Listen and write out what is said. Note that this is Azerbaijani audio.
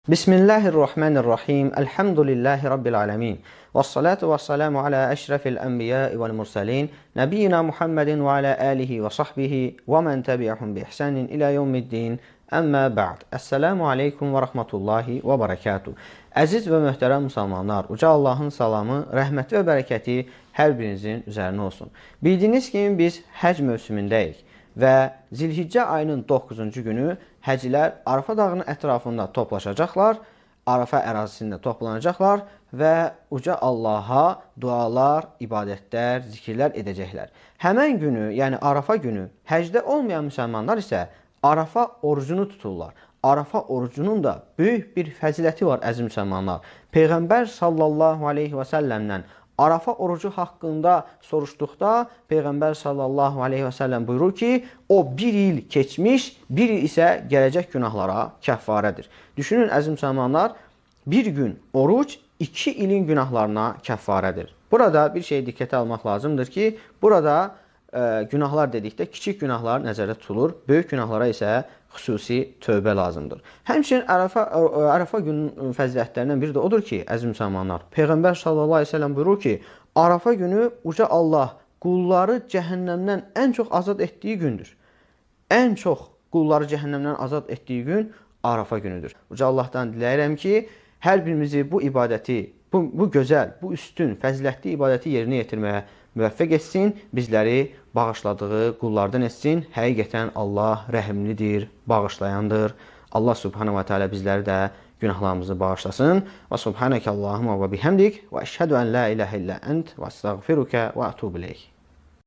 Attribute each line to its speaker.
Speaker 1: Bismillahirrahmanirrahim. Elhamdülillahi Rabbil alemin. Vessalatu vesselamu ala eşrefil enbiya'i vel mursalin. Nebiyyina Muhammedin ve ala alihi ve sahbihi ve men tebi'ahum bi ihsanin ila yevmiddin. Əmmə ba'd. Əssəlamu aleykum və rəhmətullahi və bərəkatuh. Əziz və möhtərəm müsəlmanlar, Uca Allahın salamı, rəhməti və bərəkəti hər birinizin üzərinə olsun. Bildiyiniz kimi biz həc mövsümündəyik və Zilhiccə ayının 9-cu günü həcilər Arafa dağının ətrafında toplaşacaqlar, Arafa ərazisində toplanacaqlar və Uca Allaha dualar, ibadətlər, zikirlər edəcəklər. Həmən günü, yəni Arafa günü həcdə olmayan müsəlmanlar isə Arafa orucunu tuturlar. Arafa orucunun da böyük bir fəziləti var, əziz müsəlmanlar. Peyğəmbər sallallahu aleyhi və səlləmdən Arafa orucu haqqında soruşduqda Peyğəmbər sallallahu aleyhi və səlləm buyurur ki, o bir il keçmiş, bir il isə gələcək günahlara kəffarədir. Düşünün, əziz müsəlmanlar, bir gün oruc 2 ilin günahlarına kəffarədir. Burada bir şey diqqətə almaq lazımdır ki, burada günahlar dedikdə kiçik günahlar nəzərdə tutulur, böyük günahlara isə xüsusi tövbə lazımdır. Həmçinin Arafa günün fəzilətlərindən biri də odur ki, əziz müsəlmanlar, Peyğəmbər sallallahu aleyhi ve sellem buyurur ki, Arafa günü Uca Allah qulları cəhənnəmdən ən çox azad etdiyi gündür. Ən çox qulları cəhənnəmdən azad etdiyi gün Arafa günüdür. Uca Allahdan diləyirəm ki, hər birimizi bu ibadəti, bu gözəl, bu üstün, fəzilətli ibadəti yerinə yetirməyə müvəffəq etsin, bizləri bağışladığı qullardan etsin. Həqiqətən Allah rəhimlidir, bağışlayandır. Allah subhanahu wa ta'ala bizləri də günahlarımızı bağışlasın. Və subhanəkə Allahumma və bihəmdik və əşhədu ən la iləhə illə ənt və əstəğfiruka və ətubu ileyk.